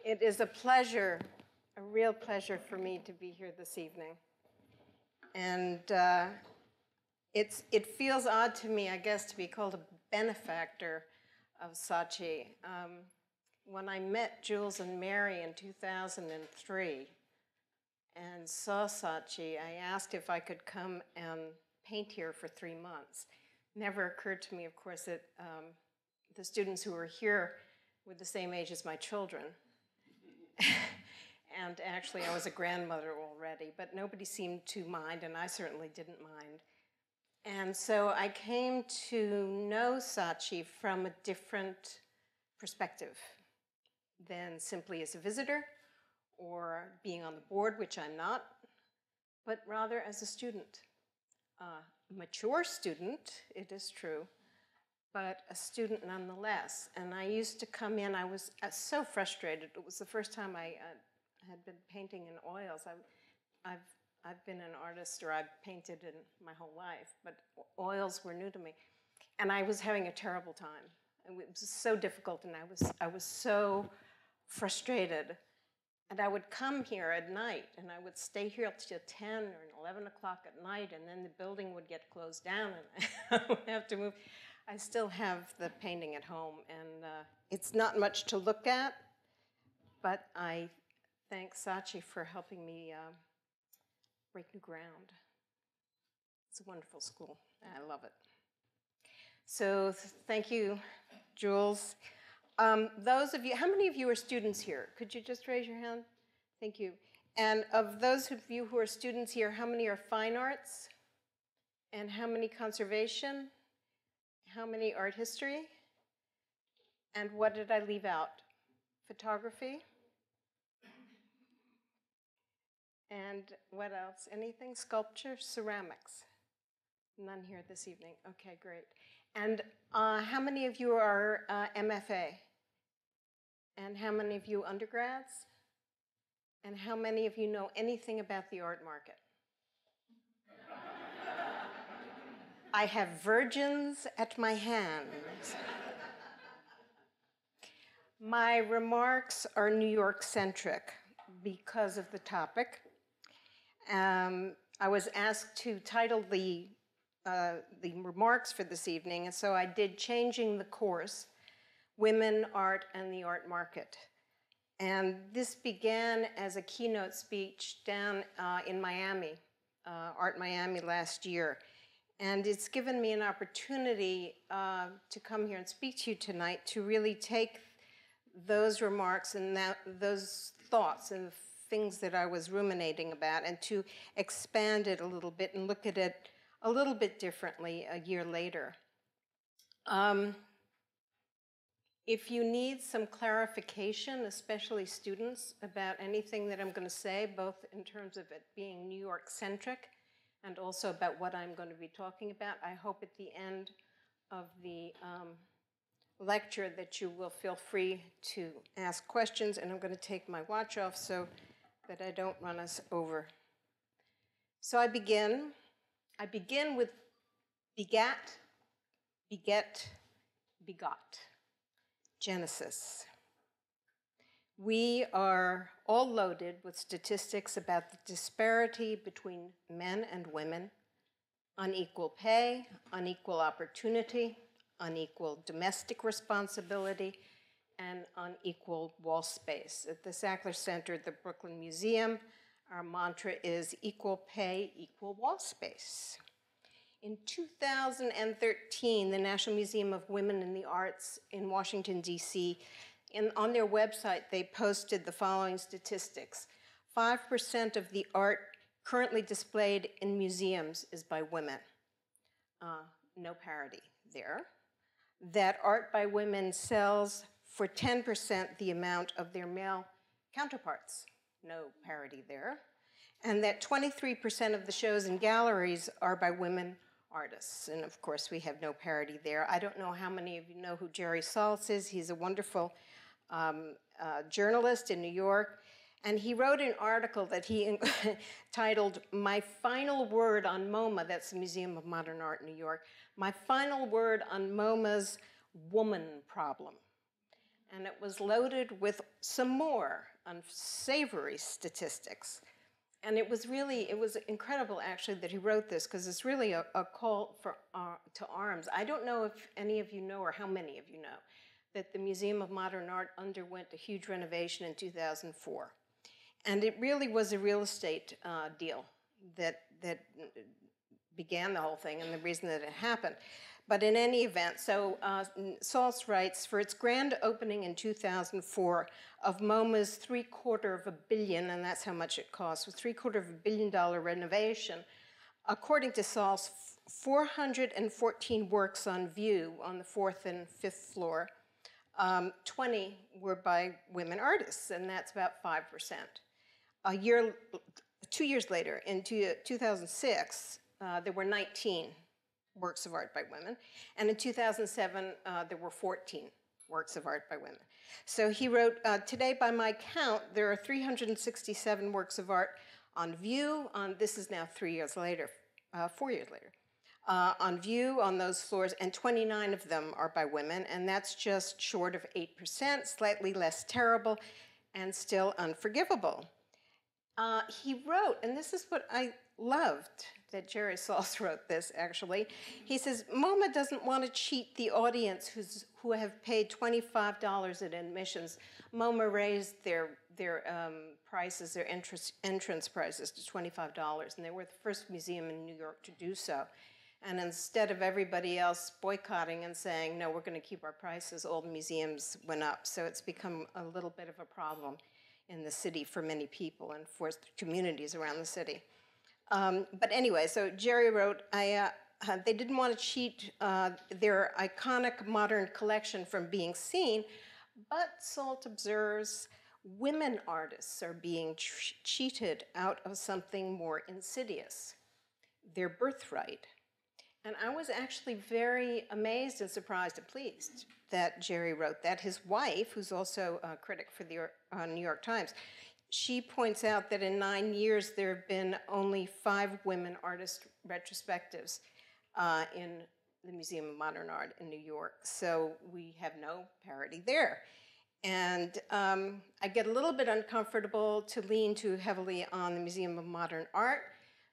It is a pleasure, a real pleasure for me to be here this evening. And it feels odd to me, I guess, to be called a benefactor of SACI. When I met Jules and Mary in 2003 and saw SACI, I asked if I could come and paint here for 3 months. Never occurred to me, of course, that the students who were here were the same age as my children. And actually, I was a grandmother already, but nobody seemed to mind, and I certainly didn't mind. And so I came to know SACI from a different perspective than simply as a visitor or being on the board, which I'm not, but rather as a student. A mature student, it is true, but a student nonetheless. And I used to come in, I was so frustrated. It was the first time I had been painting in oils. I've been an artist, or I've painted in my whole life, but oils were new to me. And I was having a terrible time. It was so difficult, and I was so frustrated. And I would come here at night, and I would stay here till 10 or 11 o'clock at night, and then the building would get closed down, and I would have to move. I still have the painting at home, and it's not much to look at, but I thank SACI for helping me break new ground. It's a wonderful school. I love it. So thank you, Jules. Those of you, how many of you are students here? Could you just raise your hand? Thank you. And of those of you who are students here, how many are fine arts? And how many conservation? How many art history? And what did I leave out? Photography? And what else? Anything? Sculpture? Ceramics? None here this evening. Okay, great. And how many of you are MFA? And how many of you undergrads? And how many of you know anything about the art market? I have virgins at my hands. My remarks are New York-centric because of the topic. I was asked to title the remarks for this evening, and so I did Changing the Course, Women, Art, and the Art Market. And this began as a keynote speech down in Miami, Art Miami last year. And it's given me an opportunity to come here and speak to you tonight to really take those remarks and those thoughts and the things that I was ruminating about and to expand it a little bit and look at it a little bit differently a year later. If you need some clarification, especially students, about anything that I'm going to say, both in terms of it being New York-centric and also about what I'm going to be talking about, I hope at the end of the lecture that you will feel free to ask questions, and I'm going to take my watch off so that I don't run us over. So I begin with begat, beget, begot. Genesis. We are all loaded with statistics about the disparity between men and women, unequal pay, unequal opportunity, unequal domestic responsibility, and unequal wall space. At the Sackler Center at the Brooklyn Museum, our mantra is equal pay, equal wall space. In 2013, the National Museum of Women in the Arts in Washington, D.C., on their website, they posted the following statistics. 5% of the art currently displayed in museums is by women. No parity there. That art by women sells for 10% the amount of their male counterparts. No parity there. And that 23% of the shows in galleries are by women artists. And of course, we have no parity there. I don't know how many of you know who Jerry Saltz is. He's a wonderful journalist in New York. And he wrote an article that he titled, My Final Word on MoMA, that's the Museum of Modern Art in New York, My Final Word on MoMA's Woman Problem. and it was loaded with some more unsavory statistics. And it was incredible, actually, that he wrote this, because it's really a call to arms. I don't know if any of you know, or how many of you know, that the Museum of Modern Art underwent a huge renovation in 2004. And it really was a real estate deal that began the whole thing and the reason that it happened. But in any event, so Saltz writes, for its grand opening in 2004 of MoMA's $750 million, and that's how much it cost, with $750 million renovation, according to Saltz, 414 works on view on the 4th and 5th floor. 20 were by women artists, and that's about 5%. 2 years later, in 2006, there were 19 works of art by women, and in 2007, there were 14 works of art by women. So he wrote, today, by my count, there are 367 works of art on view. This is now 4 years later, on view on those floors, and 29 of them are by women, and that's just short of 8%, slightly less terrible, and still unforgivable. He wrote, and this is what I loved, that Jerry Saltz wrote this, actually. He says, MoMA doesn't want to cheat the audience who have paid $25 at admissions. MoMA raised their prices, their entrance prices to $25, and they were the first museum in New York to do so. And instead of everybody else boycotting and saying, no, we're going to keep our prices, all the museums went up. So it's become a little bit of a problem in the city for many people and for communities around the city. But anyway, so Jerry wrote, they didn't want to cheat their iconic modern collection from being seen, but Saltz observes women artists are being cheated out of something more insidious, their birthright. And I was actually very amazed and surprised and pleased that Jerry wrote that. His wife, who's also a critic for the New York Times, she points out that in 9 years there have been only 5 women artist retrospectives in the Museum of Modern Art in New York. So we have no parity there. And I get a little bit uncomfortable to lean too heavily on the Museum of Modern Art.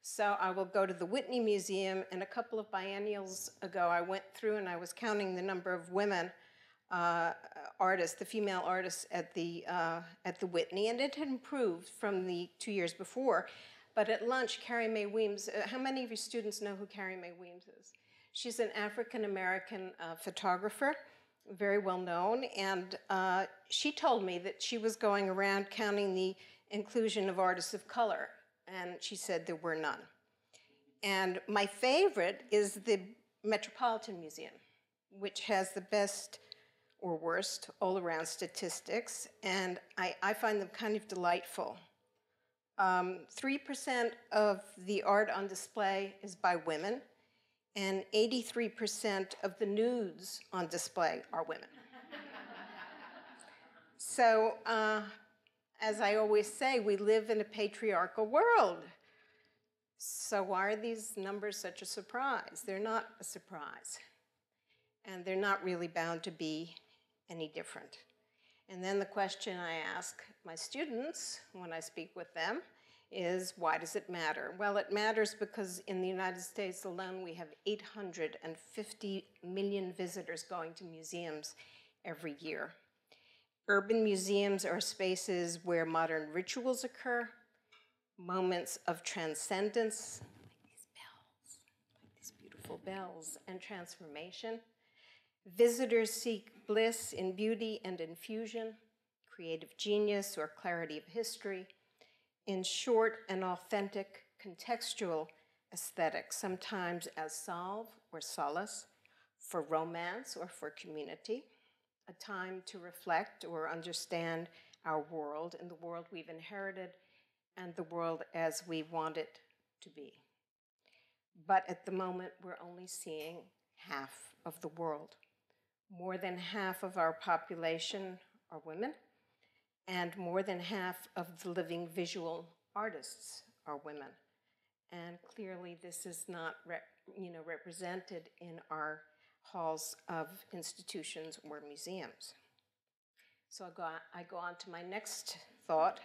So I will go to the Whitney Museum, and a couple of biennials ago I went through and I was counting the number of women artists, the female artists at the Whitney, and it had improved from the 2 years before. But at lunch, Carrie Mae Weems, how many of your students know who Carrie Mae Weems is? She's an African-American photographer, very well known, and she told me that she was going around counting the inclusion of artists of color, and she said there were none. And my favorite is the Metropolitan Museum, which has the best or worst all-around statistics, and I find them kind of delightful. 3% of the art on display is by women, and 83% of the nudes on display are women. So, as I always say, we live in a patriarchal world. So why are these numbers such a surprise? They're not a surprise. And they're not really bound to be any different. And then the question I ask my students when I speak with them is, why does it matter? Well, it matters because in the United States alone, we have 850 million visitors going to museums every year. Urban museums are spaces where modern rituals occur, moments of transcendence, like these beautiful bells, and transformation. Visitors seek bliss in beauty and infusion, creative genius or clarity of history, in short and authentic contextual aesthetic, sometimes as salve or solace, for romance or for community, a time to reflect or understand our world and the world we've inherited and the world as we want it to be. But at the moment, we're only seeing half of the world. More than half of our population are women, and more than half of the living visual artists are women. And clearly this is not represented in our halls of institutions or museums. So I go on to my next thought,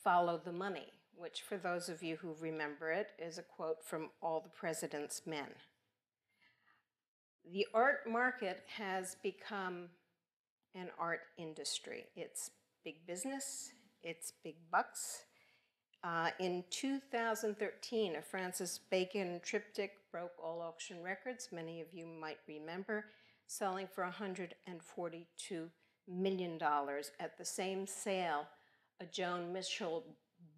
follow the money, which for those of you who remember it is a quote from All the President's Men. The art market has become an art industry. It's big business, it's big bucks. In 2013, a Francis Bacon triptych broke all auction records, many of you might remember, selling for $142 million. At the same sale, a Joan Mitchell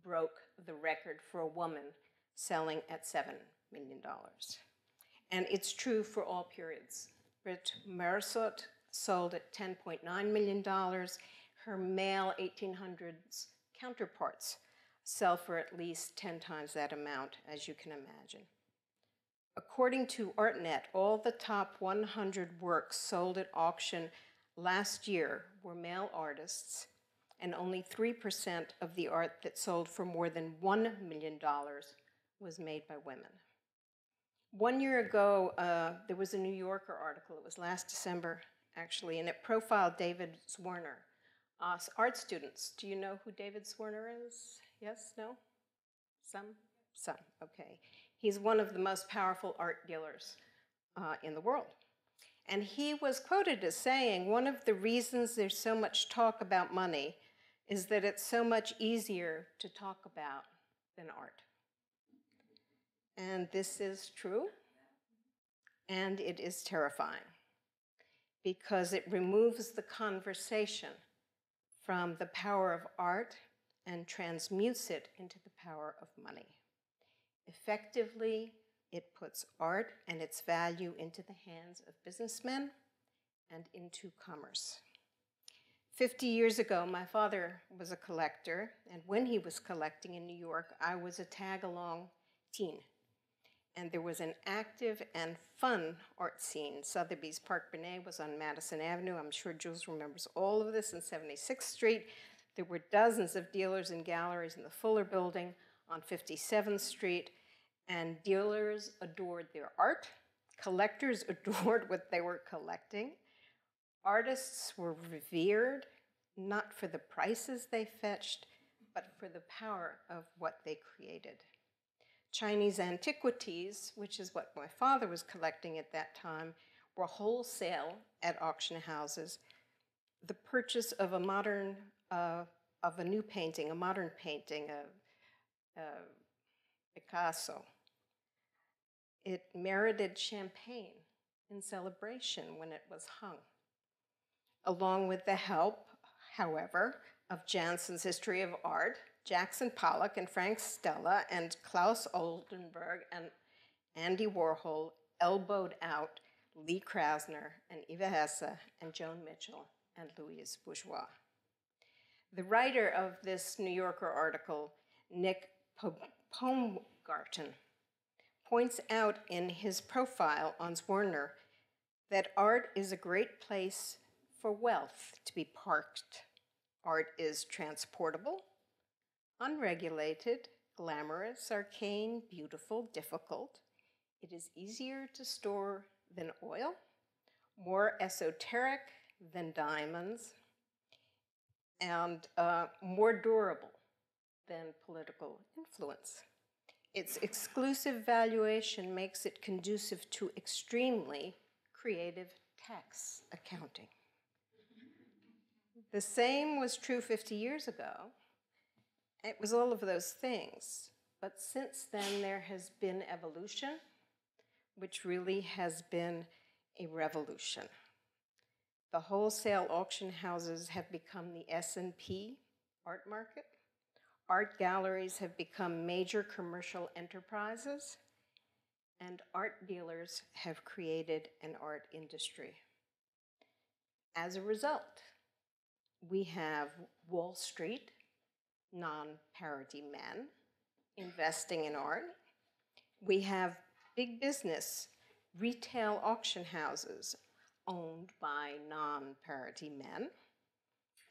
broke the record for a woman selling at $7 million. And it's true for all periods. Brit Marisot sold at $10.9 million. Her male 1800s counterparts sell for at least 10 times that amount, as you can imagine. According to ArtNet, all the top 100 works sold at auction last year were male artists, and only 3% of the art that sold for more than $1 million was made by women. 1 year ago, there was a New Yorker article, it was last December, actually, and it profiled David Zwirner. Art students, do you know who David Zwirner is? Yes? No? Some? Some, okay. He's one of the most powerful art dealers in the world. And he was quoted as saying, one of the reasons there's so much talk about money is that it's so much easier to talk about than art. And this is true, and it is terrifying, because it removes the conversation from the power of art and transmutes it into the power of money. Effectively, it puts art and its value into the hands of businessmen and into commerce. 50 years ago, my father was a collector, and when he was collecting in New York, I was a tag-along teen. And there was an active and fun art scene. Sotheby's Park Bernay was on Madison Avenue. I'm sure Jules remembers all of this, in 76th Street. There were dozens of dealers and galleries in the Fuller Building on 57th Street, and dealers adored their art. Collectors adored what they were collecting. Artists were revered, not for the prices they fetched, but for the power of what they created. Chinese antiquities, which is what my father was collecting at that time, were wholesale at auction houses. The purchase of a modern, of a new painting, a modern painting of Picasso, it merited champagne in celebration when it was hung, along with the help, however, of Janssen's History of Art, Jackson Pollock and Frank Stella and Klaus Oldenburg and Andy Warhol elbowed out Lee Krasner and Eva Hesse and Joan Mitchell and Louise Bourgeois. The writer of this New Yorker article, Nick Baumgarten, points out in his profile on Zwirner that art is a great place for wealth to be parked. Art is transportable, unregulated, glamorous, arcane, beautiful, difficult. It is easier to store than oil, more esoteric than diamonds, and more durable than political influence. Its exclusive valuation makes it conducive to extremely creative tax accounting. The same was true 50 years ago. It was all of those things. But since then, there has been evolution, which really has been a revolution. The wholesale auction houses have become the S&P art market. Art galleries have become major commercial enterprises, and art dealers have created an art industry. As a result, we have Wall Street, non-parity men, investing in art. We have big business, retail auction houses owned by non-parity men.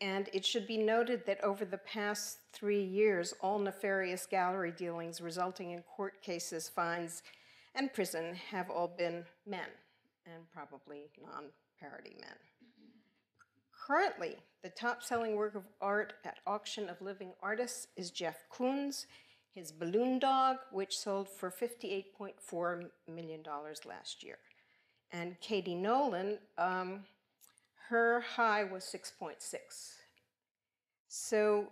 And it should be noted that over the past 3 years, all nefarious gallery dealings resulting in court cases, fines, and prison have all been men, and probably non-parity men. Currently, The top-selling work of art at Auction of Living Artists is Jeff Koons, his Balloon Dog, which sold for $58.4 million last year. And Katie Nolan, her high was 6.6. So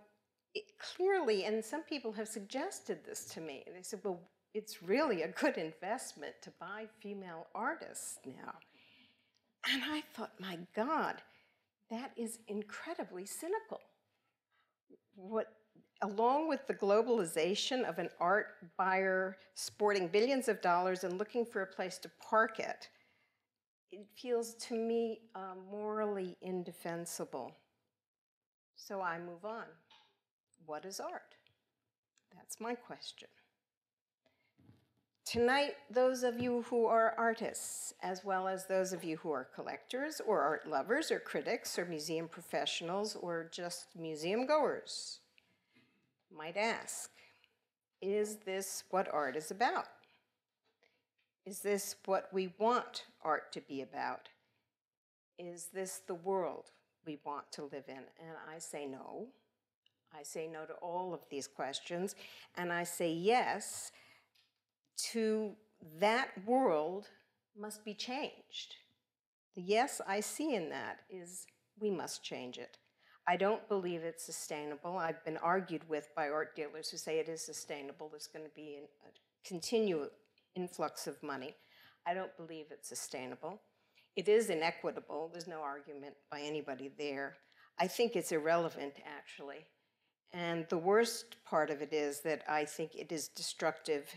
clearly, and some people have suggested this to me, they said, well, it's really a good investment to buy female artists now. And I thought, my God, that is incredibly cynical. Along with the globalization of an art buyer sporting billions of dollars and looking for a place to park it, it feels to me morally indefensible. So I move on. What is art? That's my question. Tonight, those of you who are artists, as well as those of you who are collectors or art lovers or critics or museum professionals or just museum goers, might ask, is this what art is about? Is this what we want art to be about? Is this the world we want to live in? And I say no. I say no to all of these questions, and I say yes to that world must be changed. The yes I see in that is we must change it. I don't believe it's sustainable. I've been argued with by art dealers who say it is sustainable. There's going to be a continual influx of money. I don't believe it's sustainable. It is inequitable. There's no argument by anybody there. I think it's irrelevant, actually. And the worst part of it is that I think it is destructive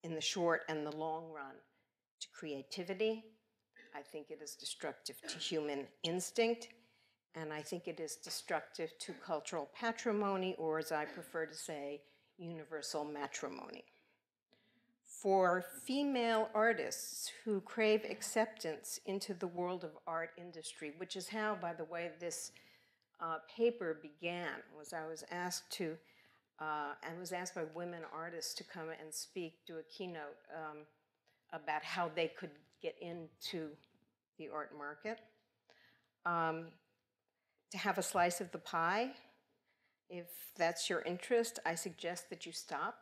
in the short and the long run to creativity. I think it is destructive to human instinct. And I think it is destructive to cultural patrimony, or as I prefer to say, universal matrimony. For female artists who crave acceptance into the world of art industry, which is how, by the way, this paper began, was I was asked by women artists to come and speak, do a keynote about how they could get into the art market. To have a slice of the pie, if that's your interest, I suggest that you stop,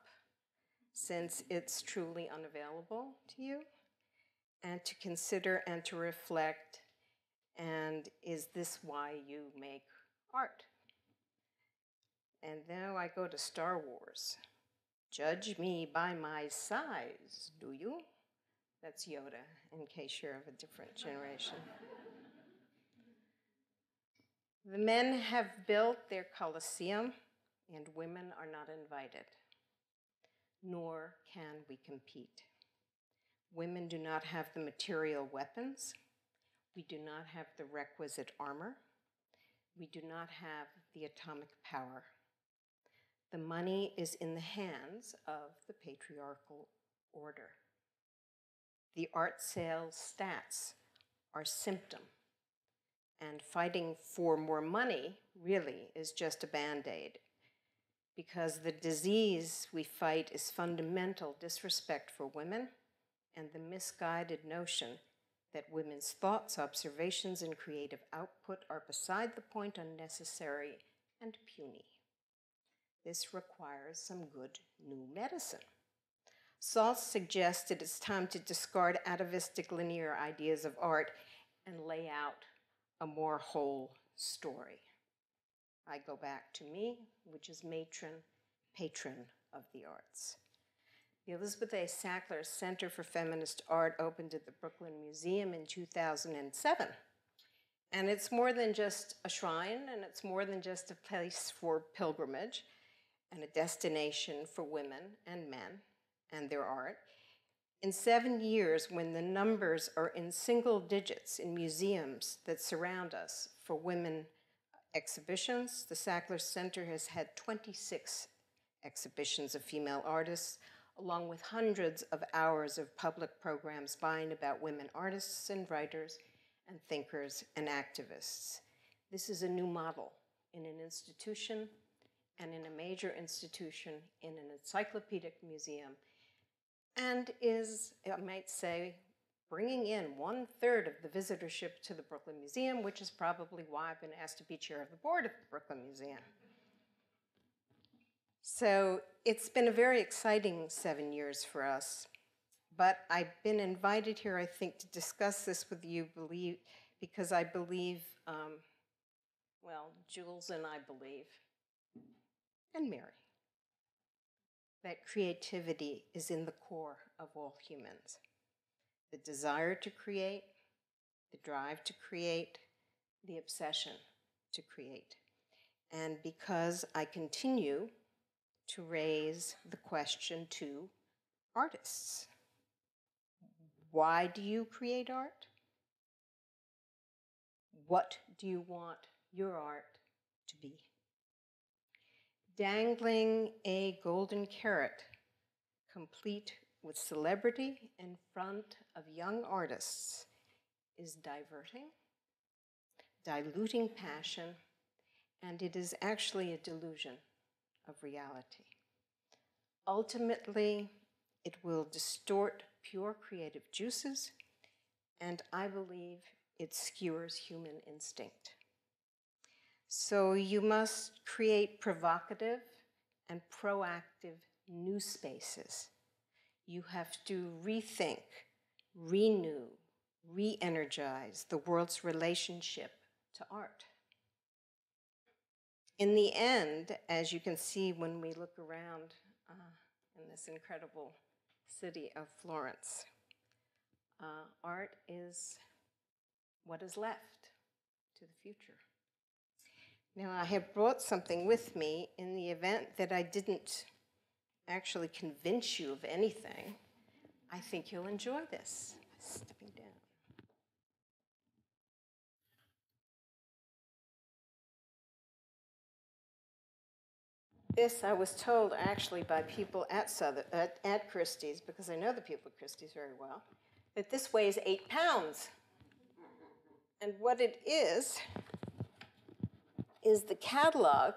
since it's truly unavailable to you, and to consider and to reflect, and is this why you make art? And now I go to Star Wars. Judge me by my size, do you? That's Yoda, in case you're of a different generation. The men have built their Colosseum, and women are not invited, nor can we compete. Women do not have the material weapons. We do not have the requisite armor. We do not have the atomic power. The money is in the hands of the patriarchal order. The art sales stats are symptom. And fighting for more money really is just a Band-Aid, because the disease we fight is fundamental disrespect for women and the misguided notion that women's thoughts, observations, and creative output are beside the point, unnecessary, and puny. This requires some good new medicine. Salz suggested it's time to discard atavistic linear ideas of art and lay out a more whole story. I go back to me, which is matron, patron of the arts. The Elizabeth A. Sackler Center for Feminist Art opened at the Brooklyn Museum in 2007. And it's more than just a shrine, and it's more than just a place for pilgrimage and a destination for women and men and their art. In 7 years, when the numbers are in single digits in museums that surround us for women exhibitions, the Sackler Center has had 26 exhibitions of female artists, along with hundreds of hours of public programs by and about women artists and writers and thinkers and activists. This is a new model in an institution and in a major institution, in an encyclopedic museum, and is, I might say, bringing in 1/3 of the visitorship to the Brooklyn Museum, which is probably why I've been asked to be chair of the board of the Brooklyn Museum. So it's been a very exciting 7 years for us, but I've been invited here, I think, to discuss this with you because I believe, well, Jules and I believe, and Mary, that creativity is in the core of all humans. The desire to create, the drive to create, the obsession to create. And because I continue to raise the question to artists, why do you create art? What do you want your art to be? Dangling a golden carrot, complete with celebrity in front of young artists, is diverting, diluting passion, and it is actually a delusion of reality. Ultimately, it will distort pure creative juices, and I believe it skewers human instinct. So you must create provocative and proactive new spaces. You have to rethink, renew, re-energize the world's relationship to art. In the end, as you can see when we look around in this incredible city of Florence, art is what is left to the future. Now, I have brought something with me in the event that I didn't actually convince you of anything. I think you'll enjoy this. Stepping down. This I was told actually by people at Christies, because I know the people at Christies very well, that this weighs 8 pounds. And what it is the catalog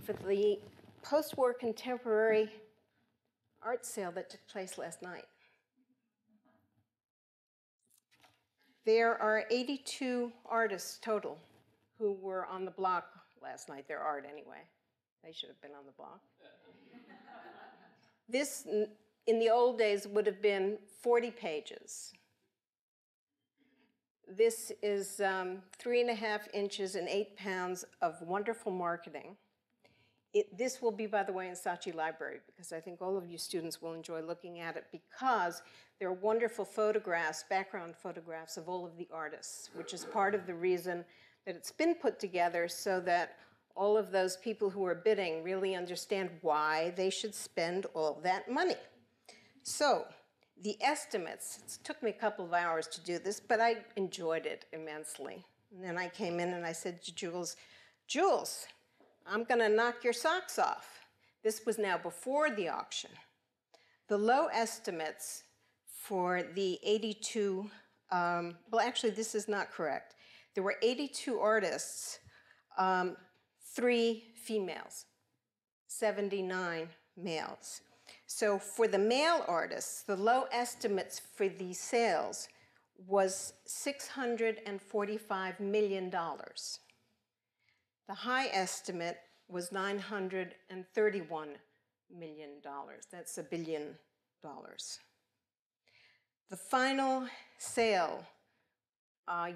for the post-war contemporary art sale that took place last night. There are 82 artists total who were on the block last night. Their art anyway. They should have been on the block. This, in the old days, would have been 40 pages. This is 3.5 inches and 8 pounds of wonderful marketing. This will be, by the way, in SACI Library, because I think all of you students will enjoy looking at it, because there are wonderful photographs, background photographs of all of the artists, which is part of the reason that it's been put together, so that all of those people who are bidding really understand why they should spend all that money. So, the estimates, it took me a couple of hours to do this, but I enjoyed it immensely. And then I came in and I said to Jules, Jules, I'm gonna knock your socks off. This was now before the auction. The low estimates for the 82, well actually this is not correct. There were 82 artists, 3 females, 79 males. So for the male artists, the low estimates for these sales was $645 million. The high estimate was $931 million. That's $1 billion. The final sale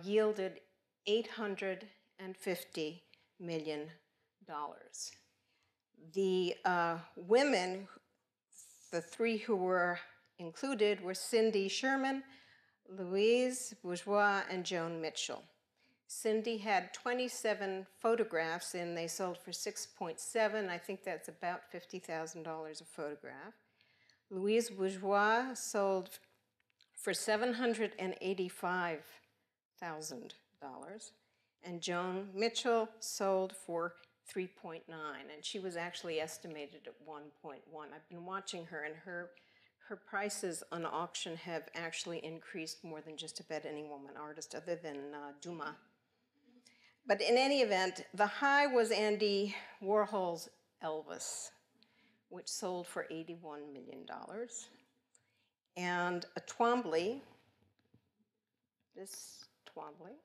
yielded $850 million. The women, the 3 who were included, were Cindy Sherman, Louise Bourgeois, and Joan Mitchell. Cindy had 27 photographs, and they sold for 6.7. I think that's about $50,000 a photograph. Louise Bourgeois sold for $785,000, and Joan Mitchell sold for 3.9, and she was actually estimated at 1.1. I've been watching her, and her prices on auction have actually increased more than just about any woman artist other than Dumas. But in any event, the high was Andy Warhol's Elvis, which sold for $81 million. And a Twombly this Twombly.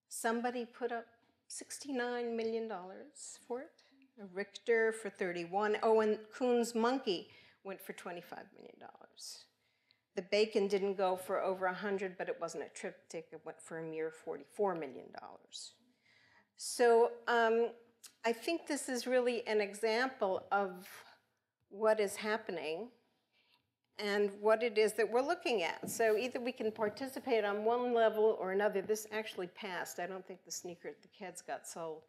Somebody put up $69 million for it. A Richter for 31. Oh, and Kuhn's Monkey went for $25 million. The Bacon didn't go for over 100, but it wasn't a triptych. It went for a mere $44 million. So I think this is really an example of what is happening and what it is that we're looking at. So either we can participate on one level or another. This actually passed. I don't think the kids got sold.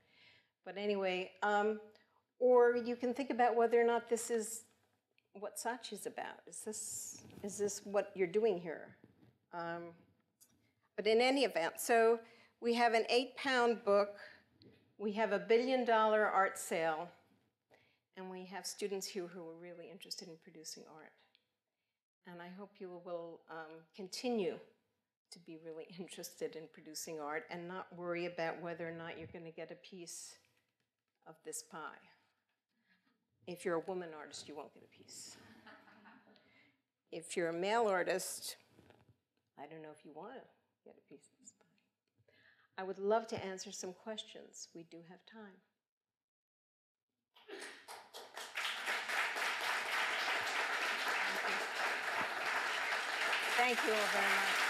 But anyway, or you can think about whether or not this is what SACI is about. Is this what you're doing here? But in any event, so we have an 8-pound book. We have a $1 billion art sale. And we have students here who are really interested in producing art. And I hope you will continue to be really interested in producing art and not worry about whether or not you're going to get a piece of this pie. If you're a woman artist, you won't get a piece. If you're a male artist, I don't know if you want to get a piece of this pie. I would love to answer some questions. We do have time. Thank you all very much.